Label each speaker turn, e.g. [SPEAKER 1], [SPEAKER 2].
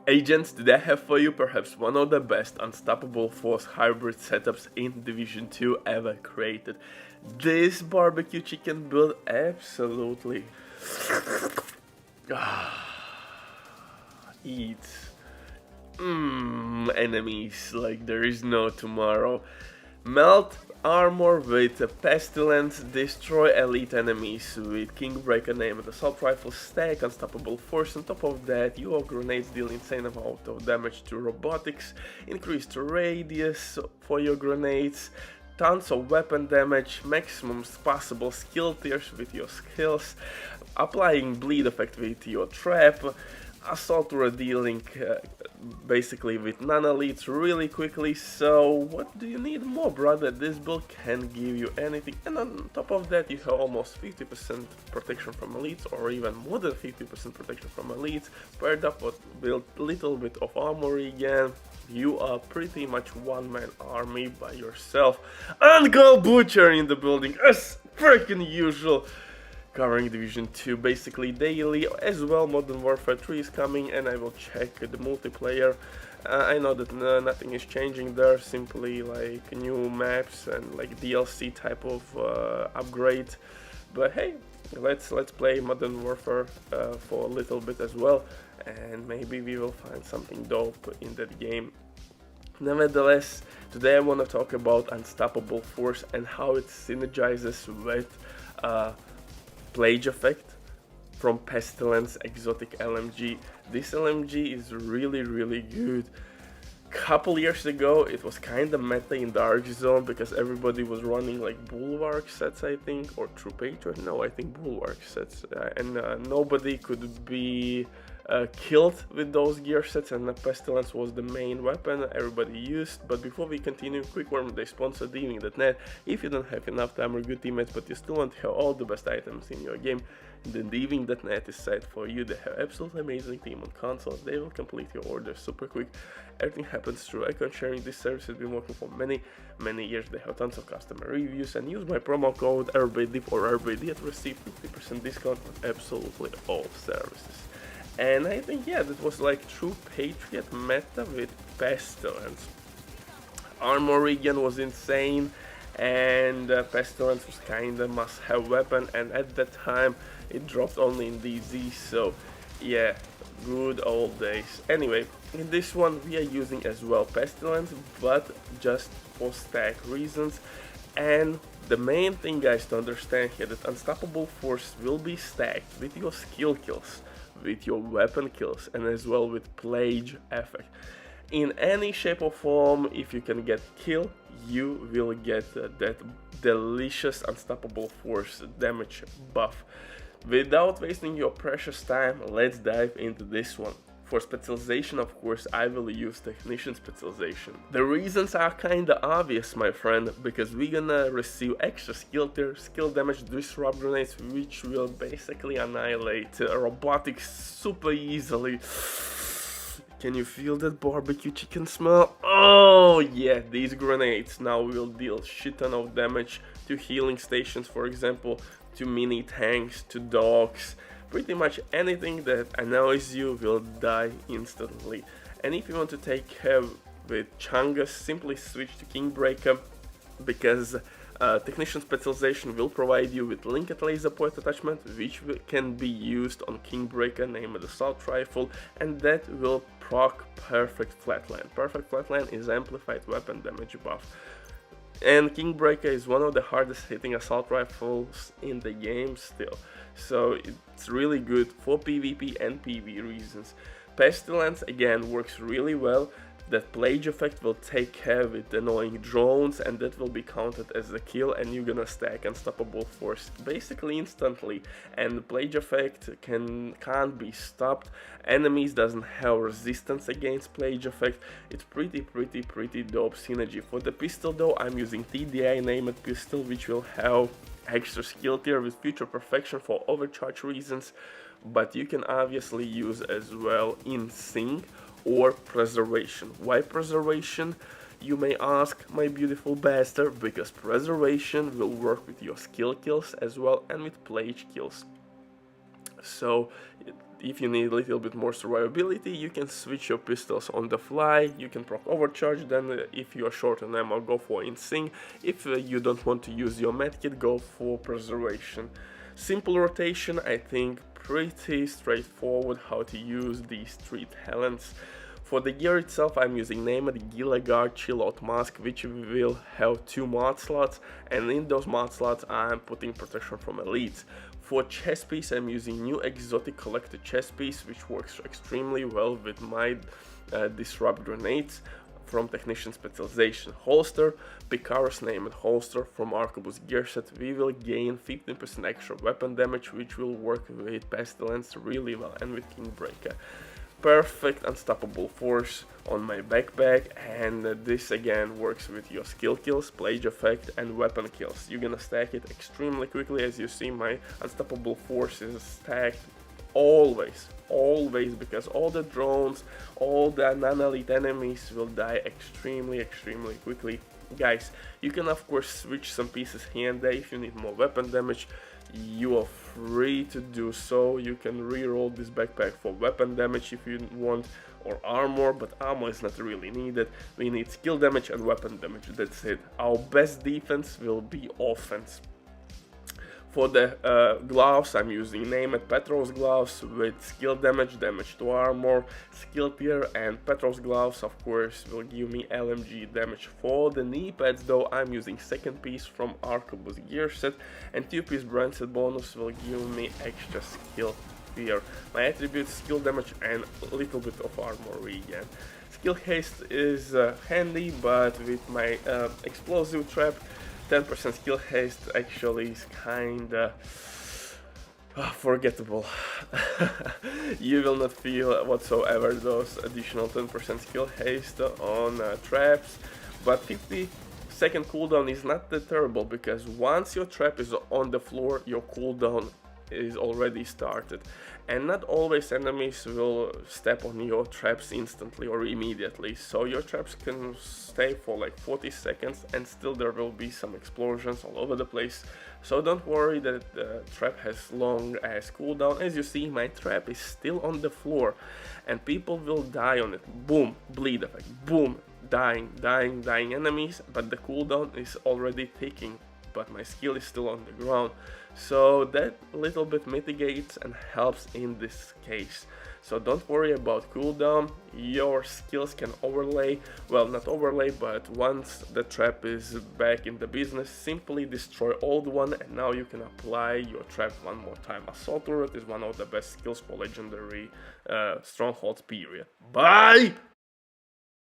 [SPEAKER 1] Agents, today I have for you perhaps one of the best unstoppable force hybrid setups in Division 2 ever created. This barbecue chicken build absolutely eats enemies like there is no tomorrow. Melt armor with pestilence, destroy elite enemies with Kingbreaker, name and assault rifle, stack unstoppable force. On top of that, your grenades deal insane amount of damage to robotics, increased radius for your grenades, tons of weapon damage, maximum possible skill tiers with your skills, applying bleed effect with your trap, assault dealing basically with non-elites really quickly. So what do you need more, brother? This build can give you anything, and on top of that you have almost 50% protection from elites, or even more than 50% protection from elites, paired up with a little bit of armor again. You are pretty much one-man army by yourself. And Girl Butcher in the building as freaking usual, covering Division 2 basically daily. As well, Modern Warfare 3 is coming, and I will check the multiplayer. I know that nothing is changing there, simply like new maps and like DLC type of upgrade. But hey, let's play Modern Warfare for a little bit as well, and maybe we will find something dope in that game. Nevertheless, today I want to talk about Unstoppable Force and how it synergizes with Plague Effect from Pestilence Exotic LMG. This LMG is really good. Couple years ago it was kinda meta in Dark Zone because everybody was running like Bulwark sets, I think, or True Patriot, no, I think Bulwark sets, and nobody could be killed with those gear sets, and the Pestilence was the main weapon everybody used. But before we continue, quick warning, they sponsor Diving.net. If you don't have enough time or good teammates but you still want to have all the best items in your game, then Diving.net is set for you. They have absolutely amazing team on consoles. They will complete your orders super quick. Everything happens through account sharing. This service has been working for many years. They have tons of customer reviews, and use my promo code RBDIP or RBD to receive 50% discount on absolutely all services. And I think, yeah, that was like True Patriot meta with Pestilence. Armor regen was insane, and Pestilence was kinda must-have weapon, and at that time it dropped only in DZ, so yeah, good old days. Anyway, in this one we are using as well Pestilence, but just for stack reasons. And the main thing, guys, to understand here, that Unstoppable Force will be stacked with your skill kills, with your weapon kills, and as well with Plague Effect. In any shape or form, if you can get kill, you will get that delicious Unstoppable Force damage buff. Without wasting your precious time, let's dive into this one. For specialization, of course, I will use Technician specialization. The reasons are kinda obvious, my friend, because we're gonna receive extra skill tier, skill damage, disrupt grenades, which will basically annihilate robotics super easily. Can you feel that barbecue chicken smell? Oh yeah, these grenades now will deal shit ton of damage to healing stations, for example, to mini tanks, to dogs. Pretty much anything that annoys you will die instantly. And if you want to take care with Chungus, simply switch to Kingbreaker, because Technician specialization will provide you with linked laser point attachment, which can be used on Kingbreaker, named assault rifle, and that will proc Perfect Flatline. Perfect Flatline is amplified weapon damage buff. And Kingbreaker is one of the hardest hitting assault rifles in the game still, so it's really good for PvP and PvE reasons. Pestilence again works really well. That Plague Effect will take care with annoying drones, and that will be counted as a kill, and you're gonna stack Unstoppable Force basically instantly. And the Plague Effect can't be stopped. Enemies doesn't have resistance against Plague Effect. It's pretty dope synergy. For the pistol though, I'm using TDI named pistol, which will have extra skill tier with future perfection for overcharge reasons, but you can obviously use as well in sync or preservation. Why preservation, you may ask, my beautiful bastard? Because preservation will work with your skill kills as well and with plague kills. So if you need a little bit more survivability, you can switch your pistols on the fly. You can proc overcharge, then if you are short on ammo, go for in-sync. If you don't want to use your medkit, go for preservation. Simple rotation, I think pretty straightforward how to use these 3 talents. For the gear itself, I'm using named Gilligard Chillout Mask, which will have 2 mod slots, and in those mod slots I'm putting protection from elites. For chest piece, I'm using new exotic collected chest piece, which works extremely well with my disrupt grenades from Technician Specialization. Holster, Picaro's named holster from Arquebus gear set. We will gain 15% extra weapon damage, which will work with Pestilence really well and with Kingbreaker. Perfect unstoppable force on my backpack, and this again works with your skill kills, plage effect and weapon kills. You're gonna stack it extremely quickly. As you see, my unstoppable force is stacked always, because all the drones, all the non-elite enemies will die extremely quickly. Guys, you can of course switch some pieces here and there if you need more weapon damage. You are free to do so. You can reroll this backpack for weapon damage if you want, or armor, but armor is not really needed. We need skill damage and weapon damage, that's it. Our best defense will be offense. For the gloves, I'm using named Petros gloves with skill damage, damage to armor, skill tier, and Petros gloves of course will give me LMG damage. For the knee pads though, I'm using second piece from Arquebus gear set, and 2-piece brand set bonus will give me extra skill tier. My attributes, skill damage and a little bit of armor regen. Skill haste is handy, but with my explosive trap, 10% skill haste actually is kinda forgettable. You will not feel whatsoever those additional 10% skill haste on traps, but 50-second cooldown is not that terrible, because once your trap is on the floor, your cooldown is already started, and not always enemies will step on your traps instantly or immediately, so your traps can stay for like 40 seconds and still there will be some explosions all over the place. So don't worry that the trap has long as cooldown. As you see, my trap is still on the floor and people will die on it. Boom, bleed effect, boom, dying enemies, but the cooldown is already ticking, but my skill is still on the ground. So that little bit mitigates and helps in this case. So don't worry about cooldown, your skills can overlay, well not overlay, but once the trap is back in the business, simply destroy old one and now you can apply your trap one more time. Assault turret is one of the best skills for legendary strongholds period. Bye!